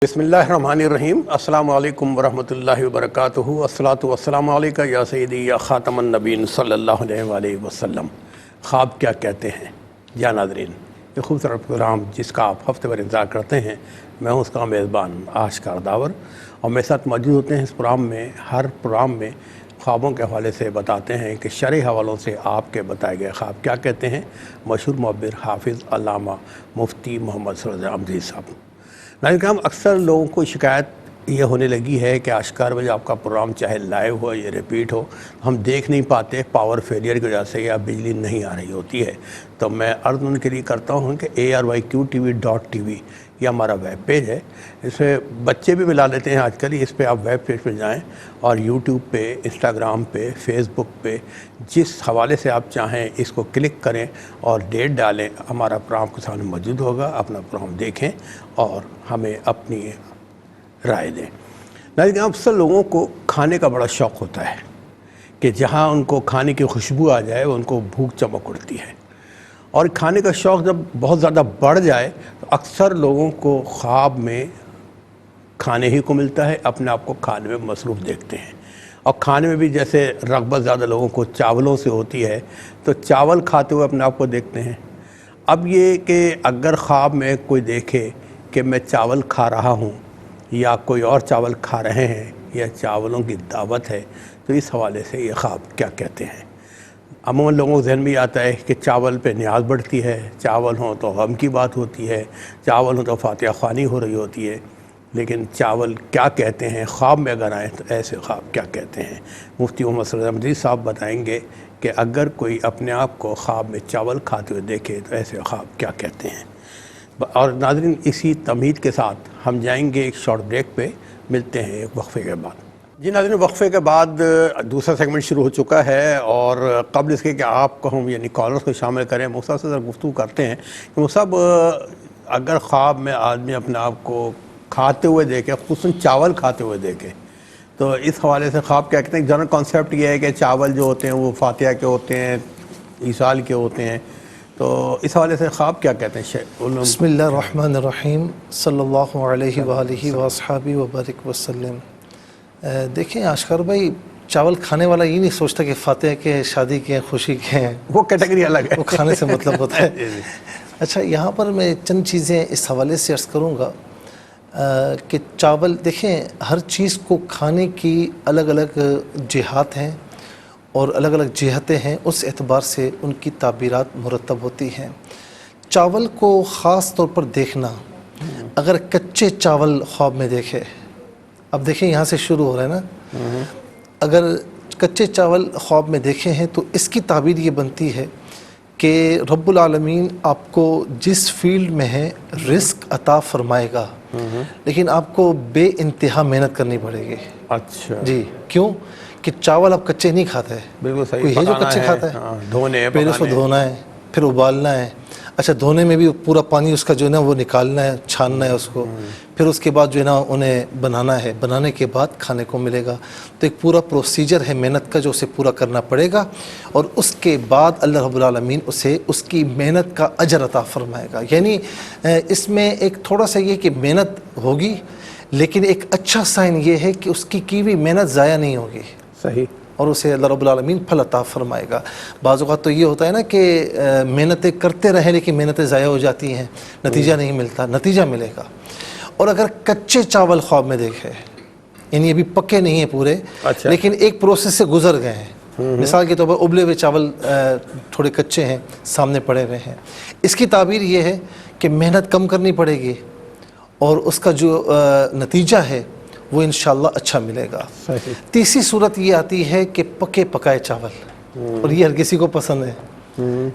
بسم اللہ الرحمن الرحیم۔ السلام علیکم ورحمۃ اللہ وبرکاتہ۔ الصلاۃ والسلام علیکہ یا سیدی یا خاتم النبیین صلی اللہ علیہ وآلہ وسلم۔ خواب کیا کہتے ہیں؟ جا ناظرین، یہ خوبصورت پروگرام جس کا آپ ہفتے بھر انتظار کرتے ہیں، میں ہوں اس کا میزبان آشکار داور، اور میرے ساتھ موجود ہوتے ہیں اس پروگرام میں۔ ہر پروگرام میں خوابوں کے حوالے سے بتاتے ہیں کہ شرعی حوالوں سے آپ کے بتائے گئے خواب کیا کہتے ہیں، مشہور معبر حافظ علامہ مفتی محمد سرور احمد صاحب۔ ناظرین کرام، اکثر لوگوں کو شکایت یہ ہونے لگی ہے کہ آشکار بھائی آپ کا پروگرام چاہے لائیو ہو یا ریپیٹ ہو، ہم دیکھ نہیں پاتے، پاور فیلئر کی وجہ سے یا بجلی نہیں آ رہی ہوتی ہے۔ تو میں عرض ان کے لیے کرتا ہوں کہ ARYQTV.TV یہ ہمارا ویب پیج ہے۔ اس پہ بچے بھی ملا لیتے ہیں آج کل، اس پہ آپ ویب پیج پہ جائیں اور یوٹیوب پہ، انسٹاگرام پہ، فیس بک پہ جس حوالے سے آپ چاہیں اس کو کلک کریں اور ڈیٹ ڈالیں، ہمارا پروگرام کے سامنے موجود ہوگا۔ اپنا پروگرام دیکھیں اور ہمیں اپنی رائے دیں۔ لیکن اکثر لوگوں کو کھانے کا بڑا شوق ہوتا ہے کہ جہاں ان کو کھانے کی خوشبو آ جائے ان کو بھوک چمک اٹھتی ہے، اور کھانے کا شوق جب بہت زیادہ بڑھ جائے تو اکثر لوگوں کو خواب میں کھانے ہی کو ملتا ہے، اپنے آپ کو کھانے میں مصروف دیکھتے ہیں۔ اور کھانے میں بھی جیسے رغبت زیادہ لوگوں کو چاولوں سے ہوتی ہے تو چاول کھاتے ہوئے اپنے آپ کو دیکھتے ہیں۔ اب یہ کہ اگر خواب میں کوئی دیکھے کہ میں چاول کھا رہا ہوں یا کوئی اور چاول کھا رہے ہیں یا چاولوں کی دعوت ہے، تو اس حوالے سے یہ خواب کیا کہتے ہیں۔ عموماً لوگوں کے ذہن میں یہ آتا ہے کہ چاول پہ نیاز بڑھتی ہے، چاول ہوں تو غم کی بات ہوتی ہے، چاول ہوں تو فاتحہ خوانی ہو رہی ہوتی ہے، لیکن چاول کیا کہتے ہیں؟ خواب میں اگر آئیں تو ایسے خواب کیا کہتے ہیں؟ مفتی محمد سرور احمد صاحب بتائیں گے کہ اگر کوئی اپنے آپ کو خواب میں چاول کھاتے ہوئے دیکھے تو ایسے خواب کیا کہتے ہیں۔ اور ناظرین، اسی تمہید کے ساتھ ہم جائیں گے ایک شارٹ بریک پہ، ملتے ہیں ایک وقفے کے بعد۔ جی ناظرین، وقفے کے بعد دوسرا سیگمنٹ شروع ہو چکا ہے، اور قبل اس کے کہ آپ کو ہم یعنی کالرز کو شامل کریں، مصعب سے ذرا گفتگو کرتے ہیں کہ مصعب، اگر خواب میں آدمی اپنے آپ کو کھاتے ہوئے دیکھے، خصوصاً چاول کھاتے ہوئے دیکھے، تو اس حوالے سے خواب کیا کہتے ہیں؟ جنرل کانسیپٹ یہ ہے کہ چاول جو ہوتے ہیں وہ فاتحہ کے ہوتے ہیں، عیسال کے ہوتے ہیں، تو اس حوالے سے خواب کیا کہتے ہیں؟ بسم اللہ الرحمن الرحیم، صلی اللہ علیہ وآلہ وصحبہ وبارک وسلم۔ دیکھیں آشکار بھائی، چاول کھانے والا یہ نہیں سوچتا کہ فاتحہ کے، شادی کے، خوشی کے ہیں، وہ کیٹیگری الگ ہے، وہ کھانے سے مطلب ہوتا ہے۔ اچھا، یہاں پر میں چند چیزیں اس حوالے سے عرض کروں گا کہ چاول، دیکھیں ہر چیز کو کھانے کی الگ الگ جہات ہیں اور الگ الگ جہتیں ہیں، اس اعتبار سے ان کی تعبیرات مرتب ہوتی ہیں۔ چاول کو خاص طور پر دیکھنا، اگر کچے چاول خواب میں دیکھے، اب دیکھیں یہاں سے شروع ہو رہا ہے نا، اگر کچے چاول خواب میں دیکھے ہیں تو اس کی تعبیر یہ بنتی ہے کہ رب العالمین آپ کو جس فیلڈ میں ہے رزق عطا فرمائے گا، لیکن آپ کو بے انتہا محنت کرنی پڑے گی۔ اچھا جی، کیوں کہ چاول آپ کچے نہیں کھاتا ہے، بالکل صحیح، کوئی ہے جو کچے کھاتا ہے؟ دھونے، پہلے اس کو دھونا ہے، پھر ابالنا ہے، اچھا دھونے میں بھی پورا پانی اس کا جو ہے نا وہ نکالنا ہے، چھاننا ہے اس کو، پھر اس کے بعد جو ہے نا انہیں بنانا ہے، بنانے کے بعد کھانے کو ملے گا۔ تو ایک پورا پروسیجر ہے محنت کا جو اسے پورا کرنا پڑے گا، اور اس کے بعد اللہ رب العالمین اسے اس کی محنت کا اجر عطا فرمائے گا۔ یعنی اس میں ایک تھوڑا سا یہ کہ محنت ہوگی، لیکن ایک اچھا سائن یہ ہے کہ اس کی ہوئی محنت ضائع نہیں ہوگی، صحیح، اور اسے اللہ رب العالمین پھل عطا فرمائے گا۔ بعض اوقات تو یہ ہوتا ہے نا کہ محنتیں کرتے رہیں لیکن محنتیں ضائع ہو جاتی ہیں، نتیجہ نہیں ملتا، نتیجہ ملے گا۔ اور اگر کچے چاول خواب میں دیکھے، یعنی ابھی پکے نہیں ہیں پورے، لیکن ایک پروسیس سے گزر گئے ہیں، مثال کے طور پر ابلے ہوئے چاول تھوڑے کچے ہیں، سامنے پڑے ہوئے ہیں، اس کی تعبیر یہ ہے کہ محنت کم کرنی پڑے گی اور اس کا جو نتیجہ ہے وہ انشاءاللہ اچھا ملے گا۔ تیسری صورت یہ آتی ہے کہ پکے پکائے چاول، اور یہ ہر کسی کو پسند ہے،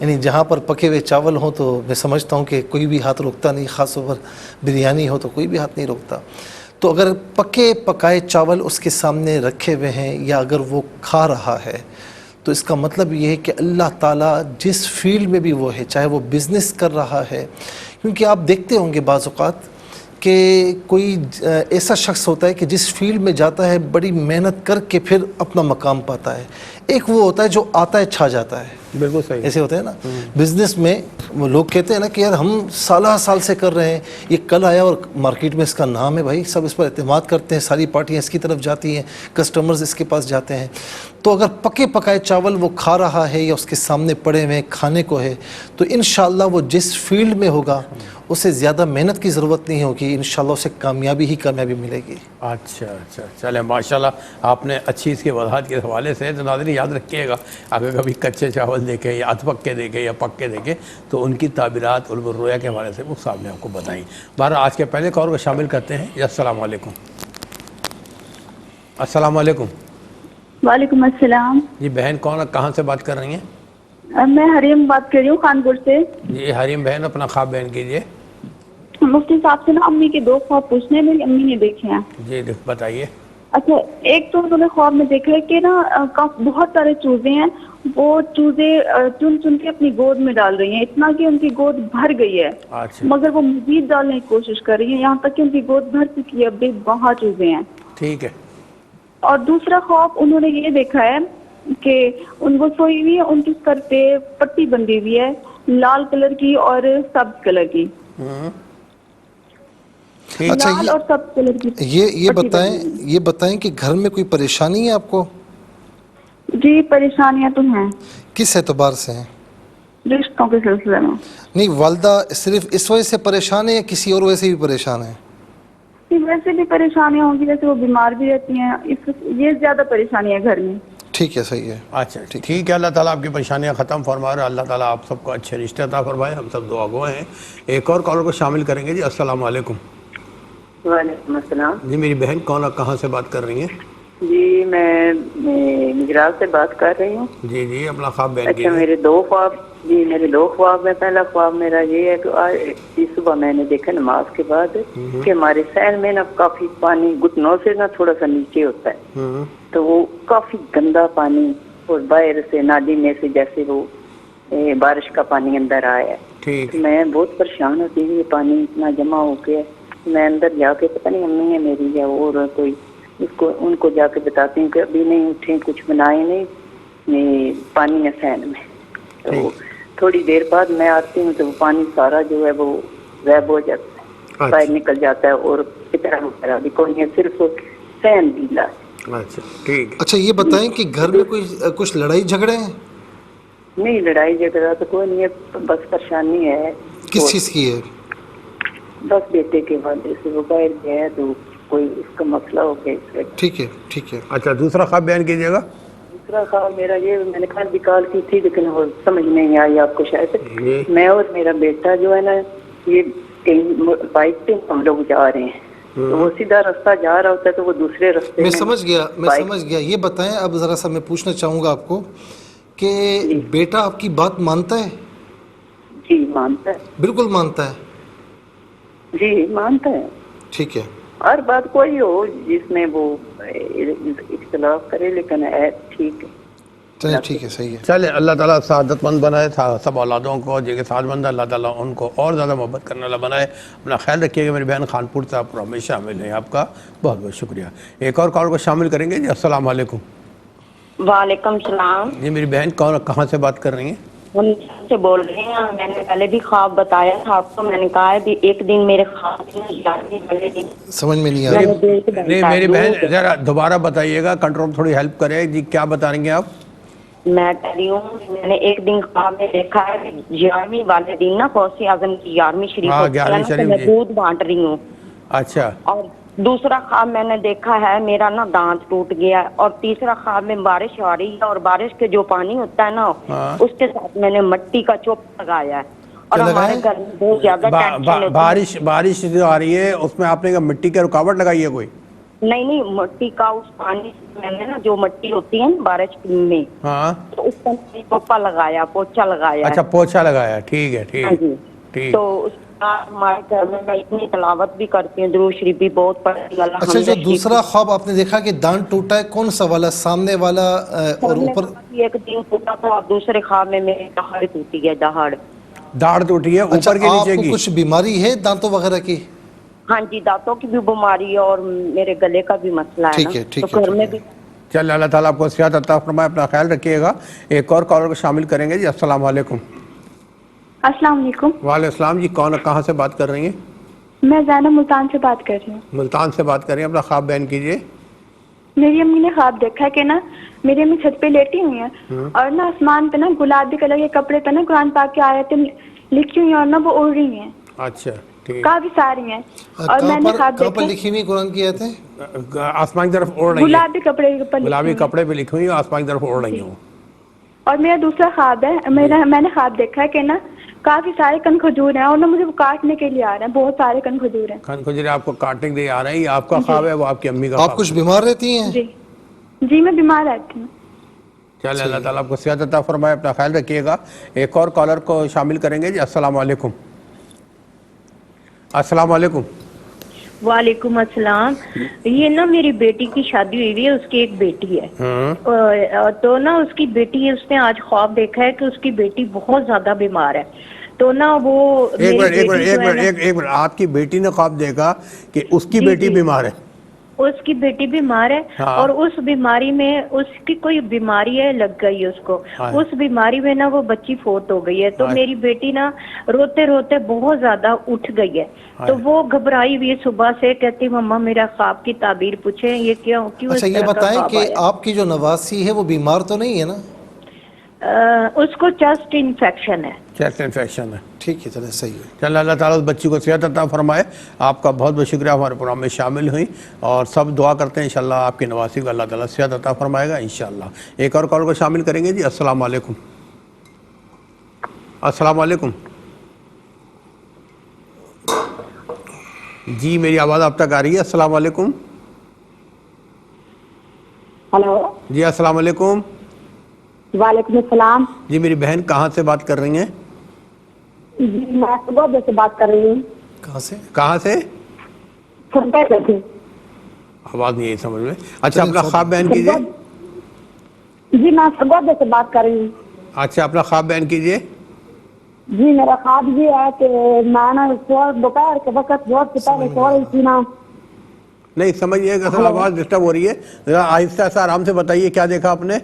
یعنی جہاں پر پکے ہوئے چاول ہوں تو میں سمجھتا ہوں کہ کوئی بھی ہاتھ روکتا نہیں، خاص طور پر بریانی ہو تو کوئی بھی ہاتھ نہیں روکتا۔ تو اگر پکے پکائے چاول اس کے سامنے رکھے ہوئے ہیں یا اگر وہ کھا رہا ہے تو اس کا مطلب یہ ہے کہ اللہ تعالیٰ جس فیلڈ میں بھی وہ ہے، چاہے وہ بزنس کر رہا ہے، کیونکہ آپ دیکھتے ہوں گے بعض اوقات کہ کوئی ایسا شخص ہوتا ہے کہ جس فیلڈ میں جاتا ہے بڑی محنت کر کے پھر اپنا مقام پاتا ہے، ایک وہ ہوتا ہے جو آتا ہے چھا جاتا ہے. بالکل صحیح. ایسے ہوتے ہیں نا بزنس میں, وہ لوگ کہتے ہیں نا کہ یار ہم سالہ سال سے کر رہے ہیں, یہ کل آیا اور مارکیٹ میں اس کا نام ہے بھائی, سب اس پر اعتماد کرتے ہیں, ساری پارٹیاں اس کی طرف جاتی ہیں, کسٹمرز اس کے پاس جاتے ہیں. تو اگر پکے پکائے چاول وہ کھا رہا ہے یا اس کے سامنے پڑے ہوئے کھانے کو ہے, تو انشاءاللہ وہ جس فیلڈ میں ہوگا اسے زیادہ محنت کی ضرورت نہیں ہوگی, انشاءاللہ اسے کامیابی ہی کامیابی ملے گی. اچھا اچھا, چلیں ماشاءاللہ آپ نے اچھی اس کی وضاحت کے حوالے سے. تو ناظرین یاد رکھیے گا, اگر کبھی کچے چاول دیکھیں یا ادھ پکے دیکھیں یا پکے دیکھیں تو ان کی تعبیرات علم الرؤیا کے حوالے سے وہ صاحب نے آپ کو بتائیں. بہرحال آج کے پہلے کال کو شامل کرتے ہیں. جی السلام علیکم. السلام علیکم. وعلیکم السلام. جی بہن کون, کہاں سے بات کر رہی ہیں؟ میں حریم بات کر رہی ہوں خانپور سے. جی حریم بہن اپنا خواب بیان کیجیے. مفتی صاحب سے نا امی کے 2 خواب پوچھنے ہیں, میری امی نے دیکھے ہیں. جی بتائیے. اچھا, ایک تو انہوں نے خواب میں دیکھا ہے کہ نا بہت سارے چوزے ہیں, وہ چوزے چن چن کے اپنی گود میں ڈال رہی ہیں, اتنا کہ ان کی گود بھر گئی ہے. اچھا مگر وہ مزید ڈالنے کی کوشش کر رہی ہیں, یہاں تک کہ ان کی گود بھر چکی ہے, اب بھی بہت چوزے ہیں. ٹھیک ہے. اور دوسرا خواب انہوں نے یہ دیکھا ہے کہ ان کو سوئی ہوئی ہے, ان کی سر پہ پٹی بندھی ہوئی ہے لال کلر کی اور سبز کلر کی. اچھا لال اور سبز کلر کی یہ بتائیں کہ گھر میں کوئی پریشانی ہے آپ کو؟ جی پریشانیاں تو ہیں. کس اعتبار سے ہیں؟ رشتوں کے سلسلے میں. نہیں, والدہ صرف اس وجہ سے پریشان ہے یا کسی اور وجہ سے بھی پریشان ہے؟ ویسے بھی پریشانیاں ہوں گی, جیسے وہ بیمار بھی رہتی ہیں, یہ زیادہ پریشانی ہے گھر میں. ٹھیک ہے, صحیح ہے. اچھا ٹھیک ہے, اللہ تعالیٰ آپ کی پریشانیاں ختم فرما رہے ہیں. اللہ تعالیٰ آپ سب کو اچھے رشتے عطا فرمائے. ہم سب دعا گو ہیں. ایک اور کالر کو شامل کریں گے. جی السلام علیکم. وعلیکم السلام. جی میری بہن کون اور کہاں سے بات کر رہی ہیں؟ جی میں گجرات سے بات کر رہی ہوں. جی جی اپنا خواب بیان اچھا, کیجیے. میرے 2 خواب میں پہلا خواب میرا یہ ہے کہ آج صبح میں نے دیکھا نماز کے بعد کہ ہمارے شہر میں نا کافی پانی گھٹنوں سے نا تھوڑا سا نیچے ہوتا ہے, تو وہ کافی گندا پانی اور باہر سے نالی میں سے جیسے وہ بارش کا پانی اندر آیا ہے. ٹھیک. میں بہت پریشان ہوتی ہوں, یہ پانی اتنا جمع ہو کے. میں اندر جا کے پتہ نہیں امی ہے میری یا اور کوئی, ان کو جا کے بتاتی ہوں کہ ابھی نہیں اٹھیں, کچھ بنائے نہیں, پانی ہے فین میں. تو تھوڑی دیر بعد میں آتی ہوں تو وہ پانی سارا جو ہے وہ غائب ہو جاتا ہے, باہر نکل جاتا ہے, اور کتنا وغیرہ بھی کوئی نہیں, صرف فین گیلا. اچھا ٹھیک. اچھا یہ بتائیں کہ گھر میں کچھ لڑائی جھگڑے ہیں؟ نہیں, لڑائی جھگڑا تو کوئی نہیں ہے, بس پریشانی ہے. کس چیز کی ہے؟ بس بیٹے کے وجہ سے وہ باہر گیا تو کوئی اس کا مسئلہ ہو گیا. ٹھیک ہے ٹھیک ہے. اچھا دوسرا خواب بیان کیجیے گا. دوسرا خواب میرا یہ, میں نے کل بھی کال کی تھی لیکن وہ سمجھ نہیں آئی آپ کو شاید. میں اور میرا بیٹا جو ہے نا, یہ کہیں بائک پہ ہم لوگ جا رہے ہیں, تو وہ سیدھا راستہ جا رہا ہوتا ہے تو وہ دوسرے راستے میں سمجھ گیا. یہ بتائیں اب ذرا سا میں پوچھنا چاہوں گا آپ کو کہ بیٹا آپ کی بات مانتا ہے؟ جی مانتا ہے. بالکل مانتا ہے. جی مانتا ہے. ٹھیک ہے. ہر بات کوئی ہو جس میں وہ اختلاف کرے, لیکن ہے ٹھیک ہے. چلے ٹھیک ہے, صحیح ہے. چلے اللہ تعالیٰ سعادت مند بنائے سب اولادوں کو, جن کے ساتھ مند اللہ تعالیٰ ان کو اور زیادہ محبت کرنے والا بنائے. اپنا خیال رکھیے گا. میری بہن خانپور سے آپ ہمیشہ شامل ہیں, آپ کا بہت بہت شکریہ. ایک اور کال کو شامل کریں گے. جی السلام علیکم. وعلیکم السلام. جی میری بہن کون اور کہاں سے بات کر رہی ہیں؟ ہم سے بول رہے ہیں. میں نے پہلے بھی خواب بتایا تھا آپ کو, میں نے کہا ہے ایک دن میرے خواب سمجھ میں نہیں آ رہا. نہیں میری بہن ذرا دوبارہ بتائیے گا, کنٹرول تھوڑی ہیلپ کرے. جی کیا بتا رہی ہیں آپ؟ میں کہہ رہی ہوں, میں نے ایک دن خواب میں دیکھا ہے 11ویں والے دن نا غوث اعظم کی 11ویں شریف ہوتی ہے نا, تو میں دودھ بانٹ رہی ہوں. اچھا. اور دوسرا خواب میں نے دیکھا ہے میرا نا دانت ٹوٹ گیا. اور تیسرا خواب میں بارش آ رہی ہے, اور بارش کے جو پانی ہوتا ہے نا اس کے ساتھ میں نے مٹی کا چوپ لگایا ہے. اور ہمارے گھر میں بہت زیادہ ٹینشن ہوتی ہے. بارش جو آ رہی ہے اس میں آپ نے مٹی کی رکاوٹ لگائی ہے کوئی؟ نہیں, مٹی کا اس پانی میں نے نا جو مٹی ہوتی ہے نا بارش میں, تو اس کا پوچھا لگایا, پوچھا لگایا. اچھا پوچھا لگایا. ٹھیک ہے ٹھیک ٹھیک. تو اس کا ہمارے گھر میں میں اتنی تلاوت بھی کرتی ہوں, درود شریف بھی بہت پڑھتی ہوں. اچھا جو دوسرا خواب آپ نے دیکھا کہ دانت ٹوٹا ہے, کون سا والا, سامنے والا اور اوپر؟ ایک دن ٹوٹا تھا, اور دوسرے خواب میں میری دہاڑ ٹوٹی ہے. داڑھ ٹوٹی ہے اوپر کے نیچے کی؟ آپ کو کچھ بیماری ہے دانتوں وغیرہ کی؟ ہاں جی, دانتوں کی بھی بیماری ہے اور میرے گلے کا بھی مسئلہ ہے نا, تو گھر میں بھی چل اللہ تعالیٰ آپ کو صحت عطا فرمائے، اپنا خیال رکھیے گا. ایک اور کالر کو شامل کریں گے جی. السلام علیکم. السلام علیکم. وعلیکم السلام جی. کون کہاں سے بات کر رہی ہیں؟ میں زینب ملتان سے بات کر رہی ہوں. ملتان سے بات کر رہی ہیں. اپنا خواب بیان کیجیے. میری امی نے خواب دیکھا کہ نا میری امی چھت پہ لیٹی ہوئی ہیں اور نا آسمان پہ نا گلابی کلر کے کپڑے پہ نا قرآن پاک کی آیتیں لکھی ہوئی ہیں اور نا وہ اڑ رہی ہیں. اچھا ٹھیک. کافی ساری ہیں. اور میں نے خواب کہاں پر دیکھا لکھی ہوئی قرآن کی آیتیں؟ آسمان کی طرف اڑ رہی ہیں. گلابی کپڑے پر گلابی کپڑے پہ لکھی ہوئی ہیں، آسمان کی طرف اڑ رہی ہوں. اور میرا دوسرا خواب ہے، میں نے خواب دیکھا ہے کہ نا کافی سارے کن کھجور ہیں اور نا مجھے وہ کاٹنے کے لیے آ رہے ہیں. بہت سارے کن کھجور ہیں. کھن کھجورے آپ کو کاٹنے کے لیے آ رہے ہیں. یہ آپ کا خواب ہے، وہ آپ کی امی کا آپ خواب کچھ ہے. بیمار رہتی ہیں؟ جی میں بیمار رہتی ہوں. چلے اللہ تعالیٰ آپ کو صحت عطا فرمائے، اپنا خیال رکھیے گا. ایک اور کالر کو شامل کریں گے جی. السلام علیکم. السلام علیکم. وعلیکم السلام. یہ نا میری بیٹی کی شادی ہوئی ہے، اس کی ایک بیٹی ہے. تو نا اس کی بیٹی ہے، اس نے آج خواب دیکھا ہے کہ اس کی بیٹی بہت زیادہ بیمار ہے. تو نا وہ ایک منٹ آپ کی بیٹی نے خواب دیکھا کہ اس کی بیٹی بیمار ہے؟ اس کی بیٹی بیمار ہے اور اس بیماری میں اس کی کوئی بیماری ہے لگ گئی اس کو. اس بیماری میں نا وہ بچی فوت ہو گئی ہے. تو میری بیٹی نا روتے روتے بہت زیادہ اٹھ گئی ہے. تو وہ گھبرائی ہوئی صبح سے، کہتی مما میرا خواب کی تعبیر پوچھیں یہ کیوں اچھا یہ بتائیں کہ آپ کی جو نواسی ہے وہ بیمار تو نہیں ہے نا؟ اس کو چیسٹ انفیکشن ہے. چیسٹ انفیکشن ہے. ٹھیک ہے چلے صحیح ہے. چل اللہ تعالیٰ اس بچی کو صحت عطا فرمائے. آپ کا بہت بہت شکریہ ہمارے پروگرام میں شامل ہوئی، اور سب دعا کرتے ہیں انشاءاللہ آپ کی نواسی کو اللہ تعالیٰ صحت عطا فرمائے گا انشاءاللہ. ایک اور کال کو شامل کریں گے جی. السلام علیکم. السلام علیکم. جی میری آواز آپ تک آ رہی ہے؟ السلام علیکم. ہلو جی السلام علیکم. وعلیکم السلام. جی میری بہن کہاں سے بات کر رہی ہیں؟ جی میں سرگودا سے بات کر رہی ہوں. کہاں سے؟ سرگودا سے. آواز نہیں ہے سمجھ میں. اچھا اپنا خواب بیان کیجیے. جی میں سرگودا سے بات کر رہی ہوں. اچھا اپنا خواب بیان کیجیے. جی میرا خواب یہ ہے کہ میں نا دوپہر کے وقت بہت سے پہلے سو رہی تھی نا. نہیں سمجھیے کہ اصل آواز ڈسٹرب ہو رہی ہے، ذرا آہستہ آہستہ آرام سے بتائیے کیا دیکھا آپ نے.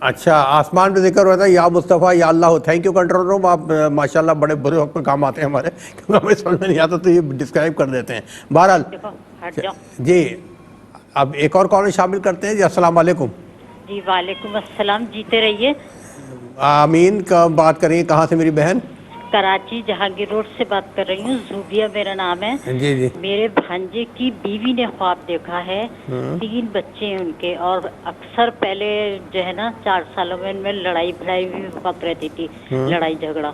اچھا آسمان پہ ذکر ہوتا ہے یا مصطفیٰ یا اللہ ہو. Thank you control room. آپ ماشاءاللہ بڑے برے وقت پہ کام آتے ہیں ہمارے، کیونکہ ہمیں سمجھ میں نہیں آتا تو یہ ڈسکرائب کر دیتے ہیں. بہرحال جی اب ایک اور کال شامل کرتے ہیں جی. السلام علیکم. جی وعلیکم السلام. جیتے رہیے. آمین. کا بات کر رہی ہیں کہاں سے میری بہن؟ کراچی جہانگیر روڈ سے بات کر رہی ہوں. زوبیہ میرا نام ہے. جی جی. میرے بھانجے کی بیوی نے خواب دیکھا ہے، 3 بچے ہیں ان کے، اور اکثر پہلے جو ہے نا 4 سالوں میں ان میں لڑائی بھڑائی بھی وقت رہتی تھی، لڑائی جھگڑا.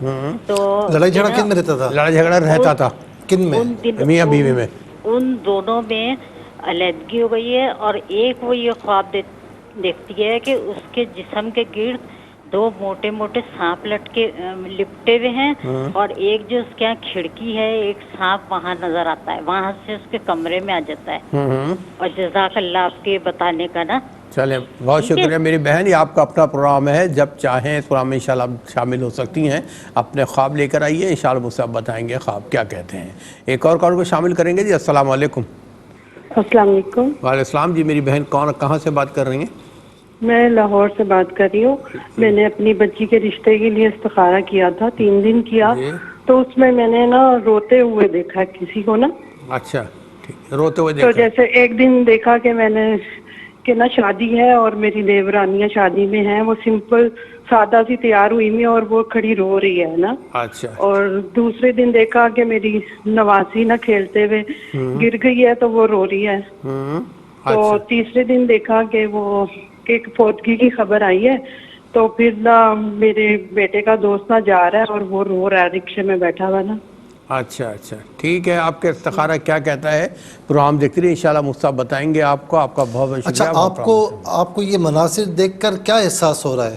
تو لڑائی جھگڑا کن میں رہتا تھا؟ لڑائی جھگڑا رہتا تھا کن میں؟ میاں بیوی میں. ان دونوں میں علیحدگی ہو گئی ہے. اور ایک وہ یہ خواب دیکھتی ہے کہ اس کے جسم کے گرد 2 موٹے موٹے سانپ لپٹے ہوئے ہیں، اور ایک جو اس کے یہاں کھڑکی ہے ایک سانپ وہاں نظر آتا ہے، وہاں سے اس کے کمرے میں آ جاتا ہے. اور جزاک اللہ آپ کے بتانے کا نا. چلیں بہت شکریہ میری بہن. یہ آپ کا اپنا پروگرام ہے، جب چاہیں اس پروگرام میں انشاءاللہ آپ شامل ہو سکتی ہیں. اپنے خواب لے کر آئیے، انشاءاللہ مجھ سے آپ بتائیں گے خواب کیا کہتے ہیں. ایک اور کال کو شامل کریں گے جی. السلام علیکم. السلام علیکم. وعلیکم السلام. جی میری بہن کہاں سے بات کر رہی ہیں؟ میں لاہور سے بات کر رہی ہوں. میں نے اپنی بچی کے رشتے کے لیے استخارہ کیا تھا، 3 دن کیا. تو اس میں نے نا روتے ہوئے دیکھا کسی کو نا. اچھا ٹھیک. روتے ہوئے دیکھا. تو جیسے ایک دن دیکھا کہ میں نے کہ نا شادی ہے اور میری دیورانیاں شادی میں ہیں، وہ سمپل سادہ سی تیار ہوئی میں اور وہ کھڑی رو رہی ہے نا. اچھا. اور دوسرے دن دیکھا کہ میری نواسی نا کھیلتے ہوئے گر گئی ہے تو وہ رو رہی ہے. تو تیسرے دن دیکھا کہ وہ ایک فوتگی کی خبر آئی ہے. تو پھر نا میرے بیٹے کا دوست نا جا رہا ہے اور وہ رو رہا ہے رکشے میں بیٹھا ہوا نا. اچھا اچھا ٹھیک ہے. آپ کا استخارہ کیا کہتا ہے پروگرام دیکھتے رہیے، انشاءاللہ مصطفیٰ بتائیں گے آپ کو. آپ کا بہت بہت شکریہ. اچھا آپ کو یہ مناظر دیکھ کر کیا احساس ہو رہا ہے؟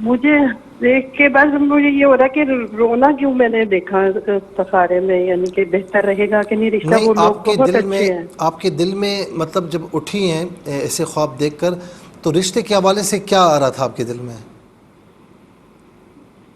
مجھے دیکھ کے بس مجھے یہ ہو رہا ہے کہ رونا کیوں میں نے دیکھا استخارے میں، یعنی کہ بہتر رہے گا کہ نہیں رشتہ. وہ لوگ بہت اچھے ہیں. آپ کے دل میں مطلب جب اٹھی ہیں ایسے خواب دیکھ کر تو رشتے کے حوالے سے کیا آ رہا تھا آپ کے دل میں؟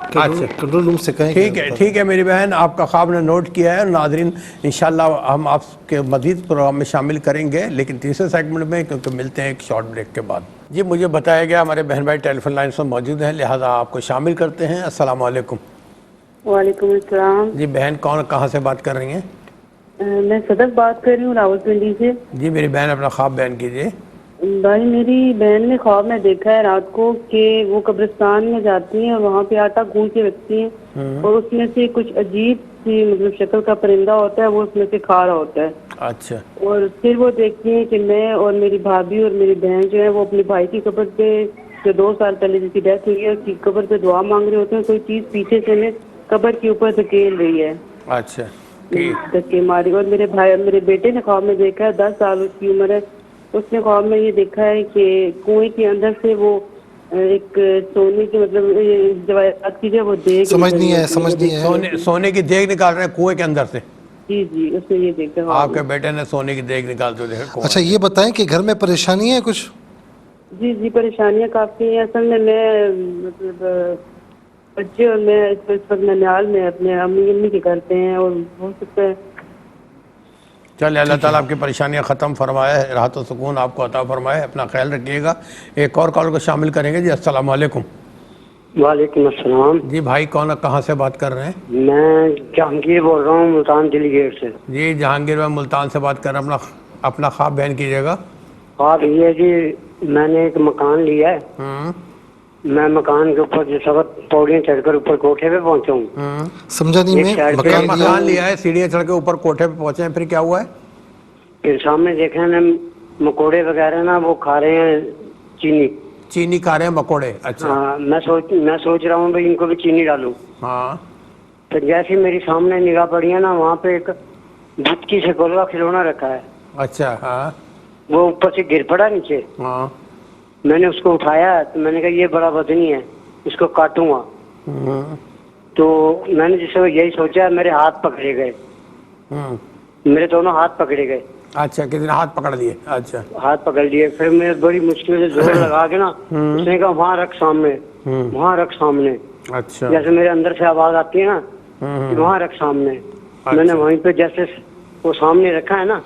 اچھا کنٹرول روم سے کہیں. ٹھیک ہے میری بہن، آپ کا خواب نے نوٹ کیا ہے. ناظرین انشاءاللہ ہم آپ کے مزید پروگرام میں شامل کریں گے، لیکن تیسرے سیگمنٹ میں، کیونکہ ملتے ہیں ایک شارٹ بریک کے بعد. جی مجھے بتایا گیا ہمارے بہن بھائی ٹیلی فون لائنس میں موجود ہیں، لہٰذا آپ کو شامل کرتے ہیں. السلام علیکم. وعلیکم السلام. جی بہن کون کہاں سے بات کر رہی ہیں؟ میں صدق بات کر رہی ہوں راولپنڈی سے. جی میری بہن اپنا خواب بیان کیجیے. بھائی میری بہن نے خواب میں دیکھا ہے رات کو کہ وہ قبرستان میں جاتی ہیں اور وہاں پہ آٹا گوند کے رکھتی ہیں اور اس میں سے کچھ عجیب سی مطلب شکل کا پرندہ ہوتا ہے، وہ اس میں سے کھا رہا ہوتا ہے. اچھا. اور پھر وہ دیکھتی ہیں کہ میں اور میری بھابھی اور میری بہن جو ہے وہ اپنے بھائی کی قبر پہ، جو 2 سال پہلے جس کی ڈیتھ ہوئی ہے، اس کی قبر پہ دعا مانگ رہے ہوتے ہیں. کوئی چیز پیچھے سے ہمیں قبر کے اوپر دھکیل رہی ہے. اچھا. دھکے ماری. اور میرے بھائی اور میرے بیٹے نے خواب میں دیکھا ہے، 10 سال اس کی عمر ہے، اس نے خواب میں یہ دیکھا ہے کہ کنویں کے اندر سے وہ ایک سونے کی مطلب جواہرات کی جو وہ دیگ سمجھ نہیں ہے سونے کی دیگ نکال رہے ہیں کنویں کے اندر سے. جی اس نے یہ دیکھا. آپ کے بیٹے نے سونے کی دیگ نکالتے ہوئے دیکھا. اچھا یہ بتائیں کہ گھر میں پریشانی ہے کچھ؟ جی پریشانیاں کافی ہیں. اصل میں مطلب بچے اور میں اس وقت ننیال میں اپنے امی کے کرتے ہیں اور ہو سکتا ہے. چلے اللہ تعالیٰ آپ کی پریشانیاں ختم فرمائے، راحت و سکون آپ کو عطا فرمائے. اپنا خیال رکھیے گا. ایک اور کال کو شامل کریں گے. جی السلام علیکم. وعلیکم السلام. جی بھائی کون کہاں سے بات کر رہے ہیں؟ میں جہانگیر بول رہا ہوں ملتان دلی گیٹ سے. جی جہانگیر میں ملتان سے بات کر رہے ہیں. اپنا خواب بیان کیجیے گا. خواب یہ ہے جی میں نے ایک مکان لیا ہے. میں مکان کے اوپر جس وقت پوڑیاں چڑھ کر اوپر کوٹھے پہ پہنچا ہوں. سمجھا نہیں میں. مکان لیا ہے، سیڑھیاں چڑھ کے اوپر کوٹھے پہ پہنچے ہیں، پھر کیا ہوا ہے؟ پھر سامنے دیکھا نا مکوڑے وغیرہ نا وہ کھا رہے ہیں چینی کھا رہے ہیں مکوڑے. اچھا. میں سوچ رہا ہوں بھائی ان کو بھی چینی ڈالوں. ہاں. تو جیسے میری سامنے نگاہ پڑی ہے نا وہاں پہ ایک بچکی سے گولوا کھلونا رکھا ہے. اچھا. ہاں. وہ اوپر سے گر پڑا نیچے. ہاں. میں نے اس کو اٹھایا تو میں نے کہا یہ بڑا وزنی ہے، اس کو کاٹوں گا. تو میں نے جس وقت یہی سوچا میرے ہاتھ پکڑے گئے. میرے دونوں ہاتھ پکڑے گئے. اچھا کتنے ہاتھ پکڑ لیے؟ اچھا ہاتھ پکڑ لیے. پھر میں بڑی مشکل سے زور لگا کے نا اس نے کہا وہاں رکھ سامنے، وہاں رکھ سامنے. اچھا. جیسے میرے اندر سے آواز آتی ہے نا وہاں رکھ سامنے. میں نے وہیں پہ جیسے وہ سامنے رکھا ہے نا،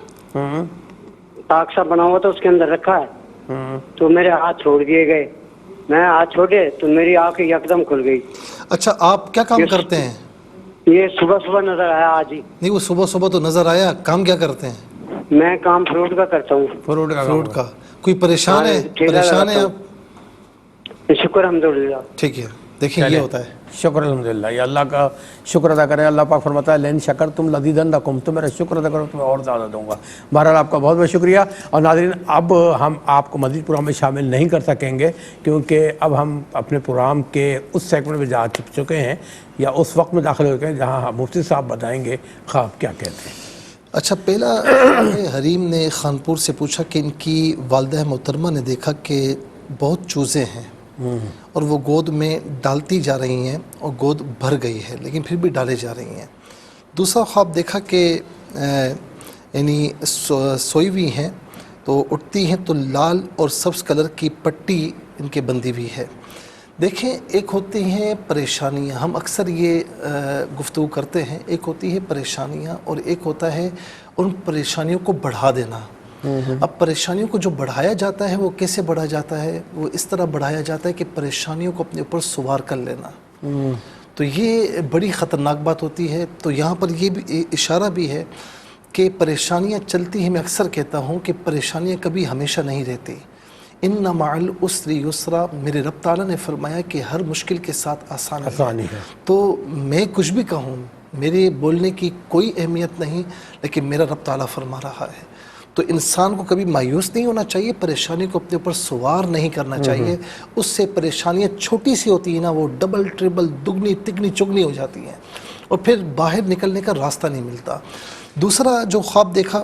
تاک سا بنا ہوا تو اس کے اندر رکھا ہے. تو میرے ہاتھ چھوڑ دیے گئے. میں ہاتھ چھوڑے تو میری آنکھ یکدم کھل گئی. اچھا آپ کیا کام کرتے ہیں؟ یہ صبح نظر آیا آج ہی. نہیں وہ صبح تو نظر آیا. کام کیا کرتے ہیں؟ میں کام فروٹ کا کرتا ہوں. فروٹ کا. کوئی پریشان ہے؟ پریشان ہے آپ؟ شکر الحمدللہ. ٹھیک ہے دیکھیں یہ ہوتا ہے. شکر الحمدللہ. یہ اللہ کا شکر ادا کریں. اللہ پاک فرماتا ہے لئن شکرتم لزیدنکم، تو میرا شکر ادا کرو تو میں اور زیادہ دوں گا. بہرحال آپ کا بہت بہت شکریہ. اور ناظرین اب ہم آپ کو مزید پروگرام میں شامل نہیں کر سکیں گے کیونکہ اب ہم اپنے پروگرام کے اس سیگمنٹ میں جا چکے ہیں یا اس وقت میں داخل ہو چکے ہیں جہاں مفتی صاحب بتائیں گے خواب کیا کہتے ہیں. اچھا پہلا حریم نے خانپور سے پوچھا کہ ان کی والدہ محترمہ نے دیکھا کہ بہت چوزیں ہیں اور وہ گود میں ڈالتی جا رہی ہیں اور گود بھر گئی ہے لیکن پھر بھی ڈالے جا رہی ہیں. دوسرا خواب دیکھا کہ یعنی سوئی ہوئی ہیں تو اٹھتی ہیں تو لال اور سبز کلر کی پٹی ان کے بندھی ہوئی ہے. دیکھیں ایک ہوتی ہیں پریشانیاں، ہم اکثر یہ گفتگو کرتے ہیں، ایک ہوتی ہے پریشانیاں اور ایک ہوتا ہے ان پریشانیوں کو بڑھا دینا. اب پریشانیوں کو جو بڑھایا جاتا ہے وہ کیسے بڑھا جاتا ہے؟ وہ اس طرح بڑھایا جاتا ہے کہ پریشانیوں کو اپنے اوپر سوار کر لینا. تو یہ بڑی خطرناک بات ہوتی ہے. تو یہاں پر یہ بھی اشارہ بھی ہے کہ پریشانیاں چلتی ہیں. میں اکثر کہتا ہوں کہ پریشانیاں کبھی ہمیشہ نہیں رہتی. ان مع العسر یسرا، میرے رب تعالیٰ نے فرمایا کہ ہر مشکل کے ساتھ آسانی ہے. تو میں کچھ بھی کہوں میرے بولنے کی کوئی اہمیت نہیں، لیکن میرا رب تعالیٰ فرما رہا ہے. تو انسان کو کبھی مایوس نہیں ہونا چاہیے، پریشانی کو اپنے اوپر سوار نہیں کرنا چاہیے. اس سے پریشانیاں چھوٹی سی ہوتی ہیں نا وہ ڈبل ٹربل دگنی تگنی چگنی ہو جاتی ہیں اور پھر باہر نکلنے کا راستہ نہیں ملتا. دوسرا جو خواب دیکھا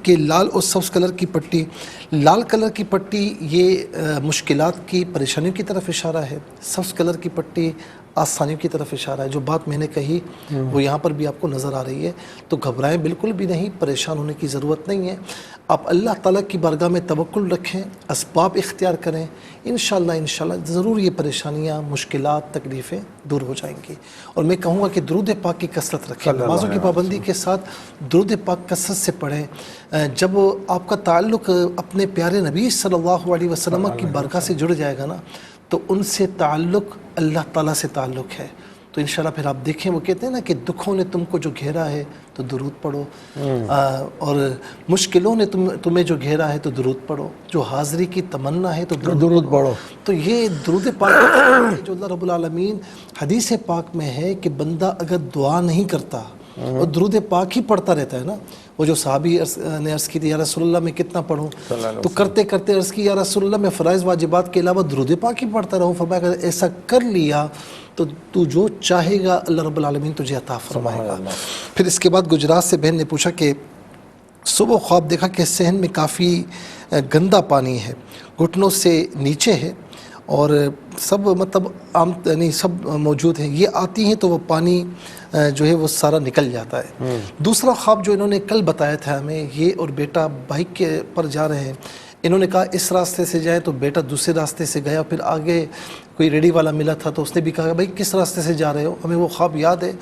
کہ لال اور سبز کلر کی پٹی، لال کلر کی پٹی یہ مشکلات کی پریشانیوں کی طرف اشارہ ہے. سبز کلر کی پٹی آسانیوں کی طرف اشارہ ہے. جو بات میں نے کہی وہ یہاں پر بھی آپ کو نظر آ رہی ہے. تو گھبرائیں بالکل بھی نہیں, پریشان ہونے کی ضرورت نہیں ہے. آپ اللہ تعالیٰ کی بارگاہ میں توکل رکھیں, اسباب اختیار کریں, انشاءاللہ ضرور یہ پریشانیاں, مشکلات, تکلیفیں دور ہو جائیں گی. اور میں کہوں گا کہ درود پاک کی کثرت رکھیں, نمازوں کی پابندی کے ساتھ درود پاک کثرت سے پڑھیں. جب آپ کا تعلق اپنے پیارے نبی صلی اللہ علیہ وسلم کی بارگاہ سے جڑ جائے گا نا, تو ان سے تعلق اللہ تعالیٰ سے تعلق ہے. تو انشاءاللہ پھر آپ دیکھیں, وہ کہتے ہیں نا کہ دکھوں نے تم کو جو گھیرا ہے تو درود پڑھو, اور مشکلوں نے تمہیں جو گھیرا ہے تو درود پڑھو, جو حاضری کی تمنا ہے تو درود پڑھو. تو یہ درود پاک جو اللہ رب العالمین حدیث پاک میں ہے کہ بندہ اگر دعا نہیں کرتا اور درود پاک ہی پڑھتا رہتا ہے نا, وہ جو صحابی نے عرض کی تھی یا رسول اللہ میں کتنا پڑھوں, تو کرتے کرتے عرض کی یا رسول اللہ میں فرائض واجبات کے علاوہ درود پاک ہی پڑھتا رہوں. فرمایا اگر ایسا کر لیا تو تو جو چاہے گا اللہ رب العالمین تجھے عطا فرمائے گا. پھر اس کے بعد گجرات سے بہن نے پوچھا کہ صبح خواب دیکھا کہ صحن میں کافی گندا پانی ہے, گھٹنوں سے نیچے ہے اور سب مطلب عام یعنی سب موجود ہیں, یہ آتی ہیں تو وہ پانی جو ہے وہ سارا نکل جاتا ہے. دوسرا خواب جو انہوں نے کل بتایا تھا ہمیں, یہ اور بیٹا بائک کے پر جا رہے ہیں. انہوں نے کہا اس راستے سے جائیں, تو بیٹا دوسرے راستے سے گیا. پھر آگے کوئی ریڈی والا ملا تھا تو اس نے بھی کہا بھائی کس راستے سے جا رہے ہو, ہمیں وہ خواب یاد ہے.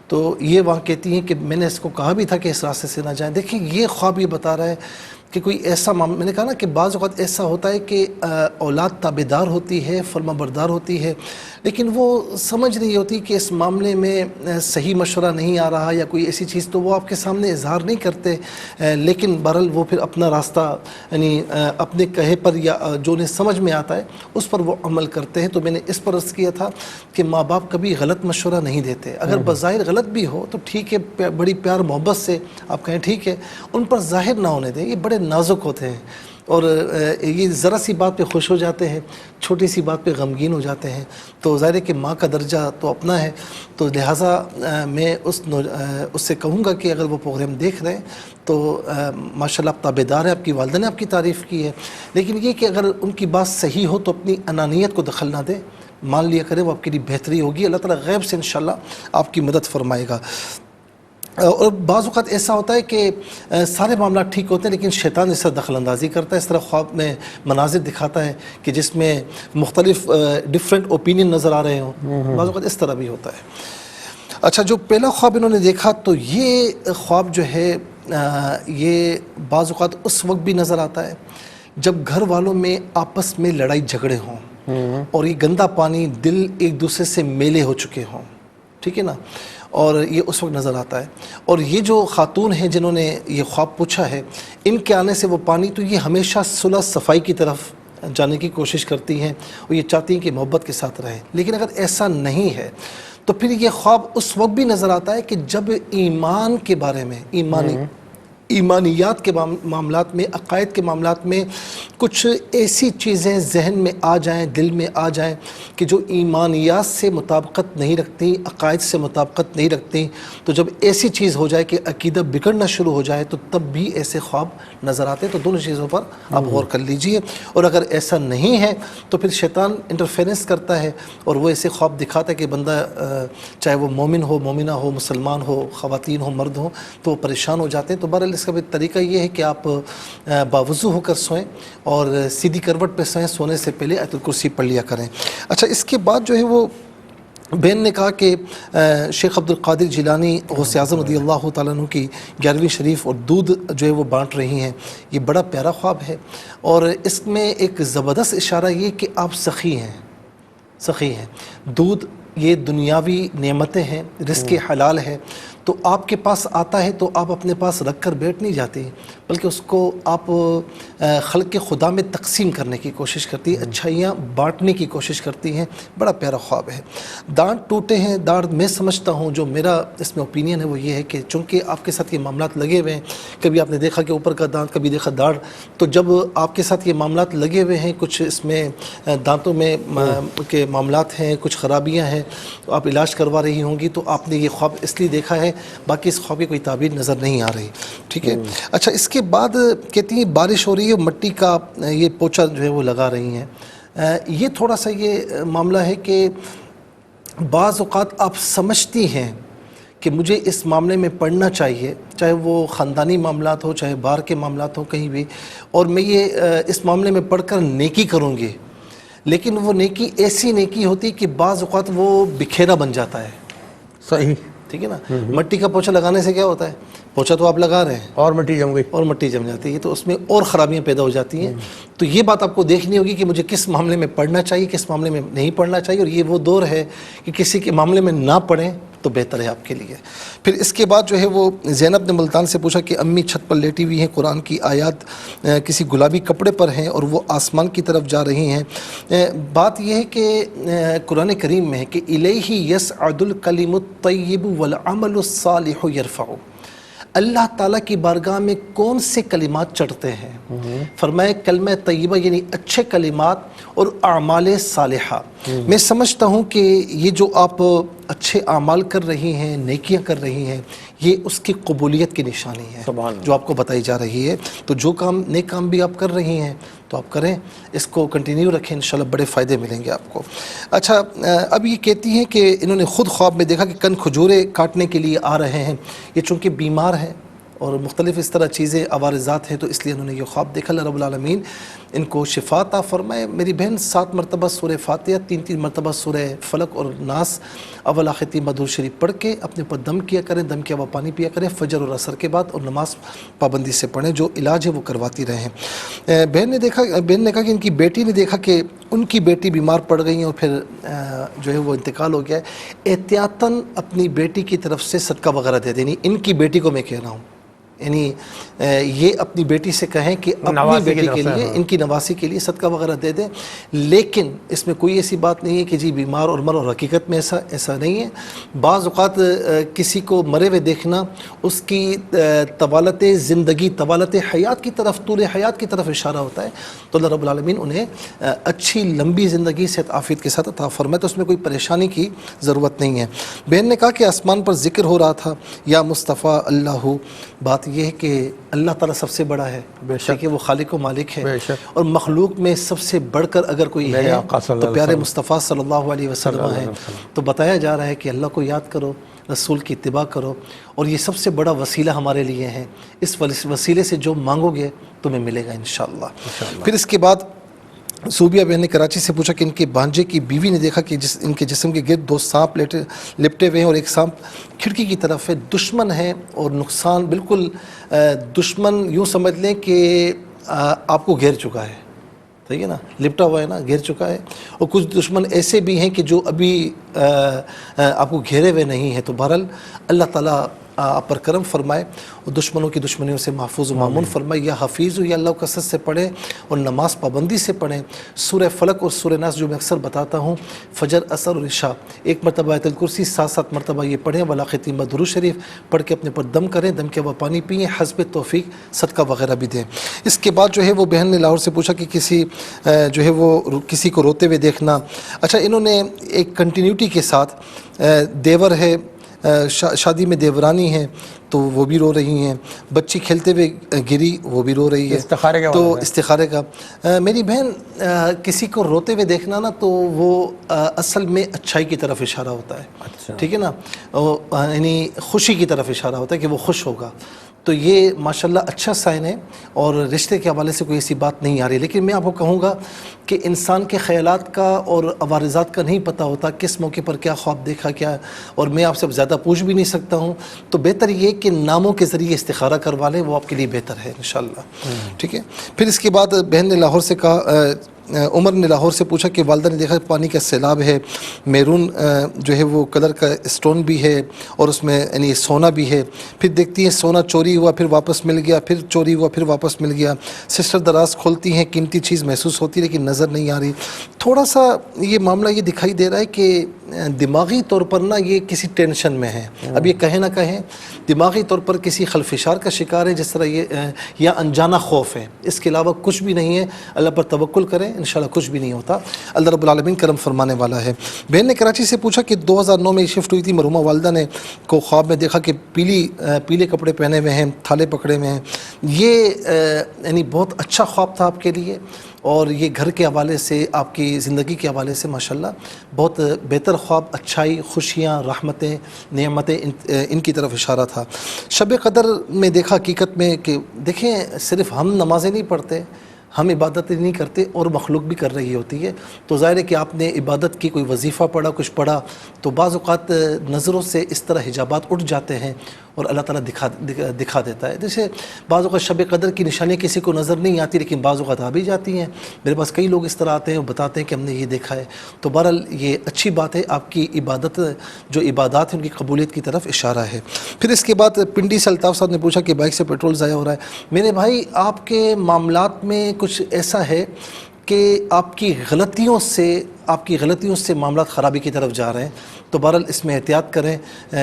تو یہ وہاں کہتی ہیں کہ میں نے اس کو کہا بھی تھا کہ اس راستے سے نہ جائیں. دیکھیں یہ خواب یہ بتا رہا ہے کہ کوئی ایسا میں نے کہا نا کہ بعض اوقات ایسا ہوتا ہے کہ اولاد تابعدار ہوتی ہے, فرما بردار ہوتی ہے, لیکن وہ سمجھ نہیں ہوتی کہ اس معاملے میں صحیح مشورہ نہیں آ رہا یا کوئی ایسی چیز, تو وہ آپ کے سامنے اظہار نہیں کرتے, لیکن بہرحال وہ پھر اپنا راستہ یعنی اپنے کہے پر یا جو انہیں سمجھ میں آتا ہے اس پر وہ عمل کرتے ہیں. تو میں نے اس پر عرض کیا تھا کہ ماں باپ کبھی غلط مشورہ نہیں دیتے, اگر بظاہر غلط بھی ہو تو ٹھیک ہے, بڑی پیار محبت سے آپ کہیں ٹھیک ہے, ان پر ظاہر نہ ہونے دیں. یہ بڑے نازک ہوتے ہیں اور یہ ذرا سی بات پہ خوش ہو جاتے ہیں, چھوٹی سی بات پہ غمگین ہو جاتے ہیں. تو ظاہر ہے کہ ماں کا درجہ تو اپنا ہے, تو لہٰذا میں اس سے کہوں گا کہ اگر وہ پروگرام دیکھ رہے ہیں تو ماشاءاللہ آپ تابعدار ہیں, آپ کی والدہ نے آپ کی تعریف کی ہے, لیکن یہ کہ اگر ان کی بات صحیح ہو تو اپنی انانیت کو دخل نہ دیں, مان لیا کرے, وہ آپ کے لیے بہتری ہوگی. اللہ تعالیٰ غیب سے انشاءاللہ آپ کی مدد فرمائے گا. اور بعض اوقات ایسا ہوتا ہے کہ سارے معاملات ٹھیک ہوتے ہیں لیکن شیطان اس طرح دخل اندازی کرتا ہے, اس طرح خواب میں مناظر دکھاتا ہے کہ جس میں مختلف ڈیفرنٹ اوپینین نظر آ رہے ہوں, بعض اوقات اس طرح بھی ہوتا ہے. اچھا, جو پہلا خواب انہوں نے دیکھا تو یہ خواب جو ہے یہ بعض اوقات اس وقت بھی نظر آتا ہے جب گھر والوں میں آپس میں لڑائی جھگڑے ہوں اور یہ گندا پانی دل ایک دوسرے سے میلے ہو چکے ہوں, ٹھیک ہے نا, اور یہ اس وقت نظر آتا ہے. اور یہ جو خاتون ہیں جنہوں نے یہ خواب پوچھا ہے, ان کے آنے سے وہ پانی, تو یہ ہمیشہ صلح صفائی کی طرف جانے کی کوشش کرتی ہیں اور یہ چاہتی ہیں کہ محبت کے ساتھ رہیں. لیکن اگر ایسا نہیں ہے تو پھر یہ خواب اس وقت بھی نظر آتا ہے کہ جب ایمان کے بارے میں, ایمانیات کے معاملات میں, عقائد کے معاملات میں کچھ ایسی چیزیں ذہن میں آ جائیں, دل میں آ جائیں کہ جو ایمانیات سے مطابقت نہیں رکھتی, عقائد سے مطابقت نہیں رکھتی, تو جب ایسی چیز ہو جائے کہ عقیدہ بگڑنا شروع ہو جائے تو تب بھی ایسے خواب نظر آتے ہیں. تو دونوں چیزوں پر آپ غور کر لیجئے. اور اگر ایسا نہیں ہے تو پھر شیطان انٹرفیرنس کرتا ہے اور وہ ایسے خواب دکھاتا ہے کہ بندہ چاہے وہ مومن ہو, مومنہ ہو, مسلمان ہو, خواتین ہو, مرد ہو, تو وہ پریشان ہو جاتے ہیں. تو بہرحال اس کا بھی طریقہ یہ ہے کہ آپ باوضو ہو کر سوئیں اور سیدھی کروٹ پہ سوئیں, سونے سے پہلے آیت الکرسی پڑھ لیا کریں. اچھا, اس کے بعد جو ہے وہ بہن نے کہا کہ شیخ عبد القادر جیلانی غوث اعظم رضی اللہ تعالیٰ عنہ کی 11ویں شریف اور دودھ جو ہے وہ بانٹ رہی ہیں. یہ بڑا پیارا خواب ہے اور اس میں ایک زبردست اشارہ یہ کہ آپ سخی ہیں, سخی ہیں. دودھ یہ دنیاوی نعمتیں ہیں, رزق حلال ہے, تو آپ کے پاس آتا ہے تو آپ اپنے پاس رکھ کر بیٹھ نہیں جاتی, بلکہ اس کو آپ خلق خدا میں تقسیم کرنے کی کوشش کرتی ہیں, اچھائیاں بانٹنے کی کوشش کرتی ہیں. بڑا پیارا خواب ہے. دانت ٹوٹے ہیں, دانت میں سمجھتا ہوں, جو میرا اس میں اوپینین ہے وہ یہ ہے کہ چونکہ آپ کے ساتھ یہ معاملات لگے ہوئے ہیں, کبھی آپ نے دیکھا کہ اوپر کا دانت, کبھی دیکھا داڑھ, تو جب آپ کے ساتھ یہ معاملات لگے ہوئے ہیں, کچھ اس میں دانتوں میں کے معاملات ہیں, کچھ خرابیاں ہیں, تو آپ علاج کروا رہی ہوں گی, تو آپ نے یہ خواب اس لیے دیکھا ہے, باقی اس خواب کی کوئی تعبیر نظر نہیں آ رہی, ٹھیک ہے. اچھا, اس کے بعد کہتی ہیں بارش ہو رہی ہے, مٹی کا یہ پوچھا جو ہے وہ لگا رہی ہیں. یہ تھوڑا سا یہ معاملہ ہے کہ بعض اوقات آپ سمجھتی ہیں کہ مجھے اس معاملے میں پڑھنا چاہیے، چاہے وہ خاندانی معاملات ہو، چاہے باہر کے معاملات ہوں، کہیں بھی، اور میں یہ اس معاملے میں پڑھ کر نیکی کروں گی، لیکن وہ نیکی ایسی نیکی ہوتی کہ بعض اوقات وہ بکھیرا بن جاتا ہے. صحیح، ٹھیک ہے نا. مٹی کا پوچھا لگانے سے کیا ہوتا ہے؟ پوچھا تو آپ لگا رہے ہیں اور مٹی جم گئی، اور مٹی جم جاتی ہے، تو اس میں اور خرابیاں پیدا ہو جاتی ہیں. تو یہ بات آپ کو دیکھنی ہوگی کہ مجھے کس معاملے میں پڑھنا چاہیے، کس معاملے میں نہیں پڑھنا چاہیے، اور یہ وہ دور ہے کہ کسی کے معاملے میں نہ پڑھیں تو بہتر ہے آپ کے لیے. پھر اس کے بعد جو ہے وہ زینب نے ملتان سے پوچھا کہ امی چھت پر لیٹی ہوئی ہیں، قرآن کی آیات کسی گلابی کپڑے پر ہیں اور وہ آسمان کی طرف جا رہی ہیں. بات یہ ہے کہ قرآن کریم میں ہے کہ الیہ یصعد الکلم الطیب والعمل الصالح یرفعہ. اللہ تعالیٰ کی بارگاہ میں کون سے کلمات چڑھتے ہیں؟ فرمائے کلمہ طیبہ یعنی اچھے کلمات اور اعمال صالحہ. میں سمجھتا ہوں کہ یہ جو آپ اچھے اعمال کر رہی ہیں، نیکیاں کر رہی ہیں، یہ اس کی قبولیت کی نشانی ہے جو آپ کو بتائی جا رہی ہے. تو جو کام نیک کام بھی آپ کر رہی ہیں تو آپ کریں، اس کو کنٹینیو رکھیں، انشاءاللہ بڑے فائدے ملیں گے آپ کو. اچھا، اب یہ کہتی ہیں کہ انہوں نے خود خواب میں دیکھا کہ کن کھجورے کاٹنے کے لیے آ رہے ہیں. یہ چونکہ بیمار ہیں اور مختلف اس طرح چیزیں عوارضات ہیں، تو اس لیے انہوں نے یہ خواب دیکھا. اللہ رب العالمین ان کو شفا عطا فرمائے. میری بہن 7 مرتبہ سورہ فاتحہ، 3 مرتبہ سورہ فلق اور ناس اول آخر 3 درود شریف پڑھ کے اپنے پر دم کیا کریں، دم کے علاوہ پانی پیا کریں فجر اور عصر کے بعد، اور نماز پابندی سے پڑھیں، جو علاج ہے وہ کرواتی رہیں. بہن نے کہا کہ ان کی بیٹی نے دیکھا کہ ان کی بیٹی بیمار پڑ گئی ہیں اور پھر جو ہے وہ انتقال ہو گیا ہے. احتیاطاً اپنی بیٹی کی طرف سے صدقہ وغیرہ دے دیں. ان کی بیٹی کو میں کہہ رہا ہوں، یعنی یہ اپنی بیٹی سے کہیں کہ اپنی بیٹی کے لیے، ان کی نواسی کے لیے صدقہ وغیرہ دے دیں. لیکن اس میں کوئی ایسی بات نہیں ہے کہ جی بیمار اور مر، اور حقیقت میں ایسا نہیں ہے. بعض اوقات کسی کو مرے ہوئے دیکھنا اس کی طوالت زندگی، طوالت حیات کی طرف، طول حیات کی طرف اشارہ ہوتا ہے. تو اللہ رب العالمین انہیں اچھی لمبی زندگی صحت عافیت کے ساتھ عطا فرمائے، تو اس میں کوئی پریشانی کی ضرورت نہیں ہے. بہن نے کہا کہ آسمان پر ذکر ہو رہا تھا یا مصطفیٰ اللہ. بات یہ ہے کہ اللہ تعالیٰ سب سے بڑا ہے، بے شک کہ وہ خالق و مالک ہے، اور مخلوق میں سب سے بڑھ کر اگر کوئی ہے تو پیارے مصطفیٰ صلی اللہ علیہ وسلم ہے. تو بتایا جا رہا ہے کہ اللہ کو یاد کرو، رسول کی اتباع کرو، اور یہ سب سے بڑا وسیلہ ہمارے لیے ہے. اس وسیلے سے جو مانگو گے تمہیں ملے گا انشاءاللہ. پھر اس کے بعد صوبیہ بہن نے کراچی سے پوچھا کہ ان کے بھانجے کی بیوی نے دیکھا کہ ان کے جسم کے گرد 2 سانپ لپٹے ہوئے ہیں، اور ایک سانپ کھڑکی کی طرف ہے. دشمن ہے اور نقصان، بالکل دشمن یوں سمجھ لیں کہ آپ کو گھیر چکا ہے. ٹھیک ہے نا، لپٹا ہوا ہے نا، گھیر چکا ہے. اور کچھ دشمن ایسے بھی ہیں کہ جو ابھی آپ کو گھیرے ہوئے نہیں ہیں. تو بہرحال اللہ تعالیٰ آپ پر کرم فرمائے اور دشمنوں کی دشمنیوں سے محفوظ و مامون فرمائے. یا حفیظ یا اللہ کثرت سے پڑھیں اور نماز پابندی سے پڑھیں. سورہ فلق اور سورہ ناس جو میں اکثر بتاتا ہوں، فجر، عصر اور عشاء 1 مرتبہ آیت الکرسی 7 مرتبہ یہ پڑھیں. ولا ختیمہ درود شریف پڑھ کے اپنے پر دم کریں، دم کے بعد پانی پئیں، حسب توفیق صدقہ وغیرہ بھی دیں. اس کے بعد جو ہے وہ بہن نے لاہور سے پوچھا کہ کسی جو ہے وہ کسی کو روتے ہوئے دیکھنا. اچھا، انہوں نے ایک کنٹینیوٹی کے ساتھ دیور ہے، شادی میں دیورانی ہیں تو وہ بھی رو رہی ہیں. بچی کھیلتے ہوئے گری، وہ بھی رو رہی ہے. تو استخارے کا میری بہن کسی کو روتے ہوئے دیکھنا نا، تو وہ اصل میں اچھائی کی طرف اشارہ ہوتا ہے. ٹھیک ہے نا، یعنی خوشی کی طرف اشارہ ہوتا ہے کہ وہ خوش ہوگا. تو یہ ماشاءاللہ اچھا سائن ہے، اور رشتے کے حوالے سے کوئی ایسی بات نہیں آ رہی. لیکن میں آپ کو کہوں گا کہ انسان کے خیالات کا اور عوارضات کا نہیں پتہ ہوتا کس موقع پر کیا خواب دیکھا کیا، اور میں آپ سے زیادہ پوچھ بھی نہیں سکتا ہوں. تو بہتر یہ کہ ناموں کے ذریعے استخارہ کروا لیں، وہ آپ کے لیے بہتر ہے انشاءاللہ. ٹھیک ہے. پھر اس کے بعد بہن نے لاہور سے کہا، عمر نے لاہور سے پوچھا کہ والدہ نے دیکھا پانی کا سیلاب ہے، میرون جو ہے وہ کلر کا اسٹون بھی ہے، اور اس میں یعنی سونا بھی ہے. پھر دیکھتی ہیں سونا چوری ہوا، پھر واپس مل گیا، پھر چوری ہوا، پھر واپس مل گیا. سسٹر دراز کھولتی ہیں، قیمتی چیز محسوس ہوتی ہے لیکن نظر نہیں آ رہی. تھوڑا سا یہ معاملہ یہ دکھائی دے رہا ہے کہ دماغی طور پر نا یہ کسی ٹینشن میں ہے. اب یہ کہیں نہ کہیں دماغی طور پر کسی خلفشار کا شکار ہے، جس طرح یہ یا انجانہ خوف ہے. اس کے علاوہ کچھ بھی نہیں ہے. اللہ پر توکل کریں، انشاءاللہ کچھ بھی نہیں ہوتا. اللہ رب العالمین کرم فرمانے والا ہے. بہن نے کراچی سے پوچھا کہ 2009 میں شفٹ ہوئی تھی، مرحومہ والدہ نے کو خواب میں دیکھا کہ پیلے کپڑے پہنے ہوئے ہیں، تھالے پکڑے ہوئے ہیں. یہ یعنی بہت اچھا خواب تھا آپ کے لیے، اور یہ گھر کے حوالے سے آپ کی زندگی کے حوالے سے ماشاءاللہ بہت بہتر خواب، اچھائی، خوشیاں، رحمتیں، نعمتیں ان کی طرف اشارہ تھا۔ شب قدر میں دیکھا حقیقت میں کہ دیکھیں صرف ہم نمازیں نہیں پڑھتے، ہم عبادتیں نہیں کرتے اور مخلوق بھی کر رہی ہوتی ہے، تو ظاہر ہے کہ آپ نے عبادت کی، کوئی وظیفہ پڑھا، کچھ پڑھا، تو بعض اوقات نظروں سے اس طرح حجابات اٹھ جاتے ہیں اور اللہ تعالیٰ دکھا دیتا ہے۔ جیسے بعض اوقات شب قدر کی نشانیاں کسی کو نظر نہیں آتی لیکن بعض اوقات آ بھی جاتی ہیں۔ میرے پاس کئی لوگ اس طرح آتے ہیں اور بتاتے ہیں کہ ہم نے یہ دیکھا ہے، تو بہرحال یہ اچھی بات ہے، آپ کی عبادت جو عبادات ہیں ان کی قبولیت کی طرف اشارہ ہے۔ پھر اس کے بعد پنڈی سے الطاف صاحب نے پوچھا کہ بائک سے پیٹرول ضائع ہو رہا ہے۔ میرے بھائی آپ کے معاملات میں کچھ ایسا ہے کہ آپ کی غلطیوں سے معاملات خرابی کی طرف جا رہے ہیں، تو بہرحال اس میں احتیاط کریں،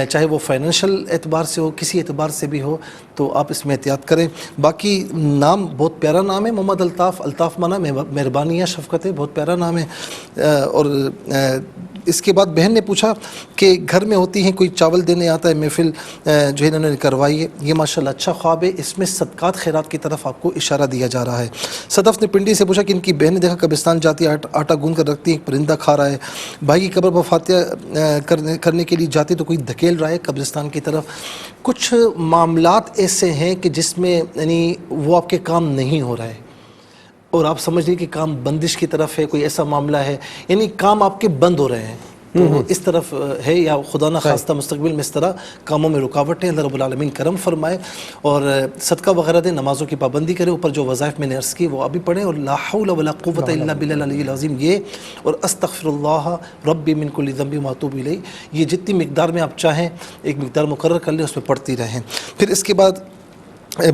چاہے وہ فائنینشیل اعتبار سے ہو، کسی اعتبار سے بھی ہو، تو آپ اس میں احتیاط کریں۔ باقی نام بہت پیارا نام ہے، محمد الطاف، الطاف مانا مہربانی ہے، شفقت ہے، بہت پیارا نام ہے۔ اور اس کے بعد بہن نے پوچھا کہ گھر میں ہوتی ہیں، کوئی چاول دینے آتا ہے، محفل جو ہے انہوں نے کروائی ہے، یہ ماشاءاللہ اچھا خواب ہے، اس میں صدقات خیرات کی طرف آپ کو اشارہ دیا جا رہا ہے۔ صدف نے پنڈی سے پوچھا کہ ان کی بہن نے دیکھا قبرستان جاتی ہے، آٹا گوندھ کر رکھتی ہے، ایک پرندہ کھا رہا ہے، بھائی کی قبر پر فاتحہ کرنے کے لیے جاتی تو کوئی دھکیل رہا ہے قبرستان کی طرف۔ کچھ معاملات ایسے ہیں کہ جس میں یعنی وہ آپ کے کام نہیں ہو رہا ہے اور آپ سمجھ لیجیے کہ کام بندش کی طرف ہے، کوئی ایسا معاملہ ہے، یعنی کام آپ کے بند ہو رہے ہیں، تو اس طرف ہے، یا خدا نہ خواستہ مستقبل میں اس طرح کاموں میں رکاوٹیں، اللہ رب العالمین کرم فرمائے اور صدقہ وغیرہ دیں، نمازوں کی پابندی کریں، اوپر جو وظائف میں نے عرض کی وہ ابھی پڑھیں، اور لا حول ولا قوت الا باللہ العلی العظیم یہ، اور استغفر اللہ ربی من کل ذنب واتوب الیہ، یہ جتنی مقدار میں آپ چاہیں ایک مقدار مقرر کر لیں، اس میں پڑھتی رہیں۔ پھر اس کے بعد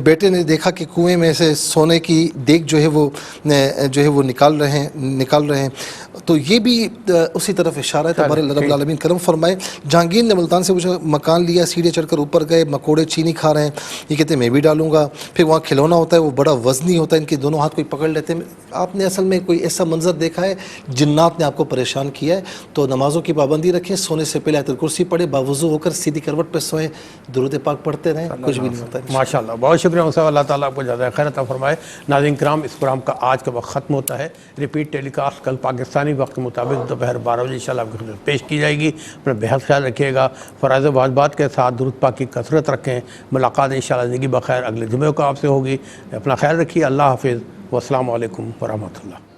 بیٹے نے دیکھا کہ کنویں میں سے سونے کی دیگ جو ہے وہ نکال رہے ہیں، تو یہ بھی اسی طرف اشارہ ہے، تبارک اللہ رب العالمین کرم فرمائے۔ جہانگیر نے ملتان سے پوچھا، مکان لیا، سیڑھے چڑھ کر اوپر گئے، مکوڑے چینی کھا رہے ہیں، یہ کہتے ہیں میں بھی ڈالوں گا، پھر وہاں کھلونا ہوتا ہے وہ بڑا وزنی ہوتا ہے، ان کے دونوں ہاتھ کوئی پکڑ لیتے ہیں، آپ نے اصل میں کوئی ایسا منظر دیکھا ہے، جنات نے آپ کو پریشان کیا ہے، تو نمازوں کی پابندی رکھیں، سونے سے پہلے آیت الکرسی پڑھیں، باوضو ہو کر سیدھی کروٹ پہ سوئیں، درود پاک پڑھتے رہیں، کچھ بھی نہیں ہوتا ہے۔ ماشاءاللہ، بہت شکریہ مصطفیٰ، اللہ تعالیٰ آپ کو جزائے خیر عطا فرمائے۔ ناظرین کرام، اس پروگرام کا آج کا وقت ختم ہوتا ہے، ریپیٹ ٹیلی کاسٹ کل پاکستانی وقت کے مطابق دوپہر 12 بجے انشاءاللہ آپ کی خدمت پیش کی جائے گی۔ اپنا بہت خیال رکھیے گا، فرائض و واجبات کے ساتھ درود پاک کی کثرت رکھیں۔ ملاقات انشاءاللہ زندگی بخیر اگلے جمعے کو آپ سے ہوگی۔ اپنا خیال رکھیے، اللہ حافظ، والسلام علیکم ورحمۃ اللہ۔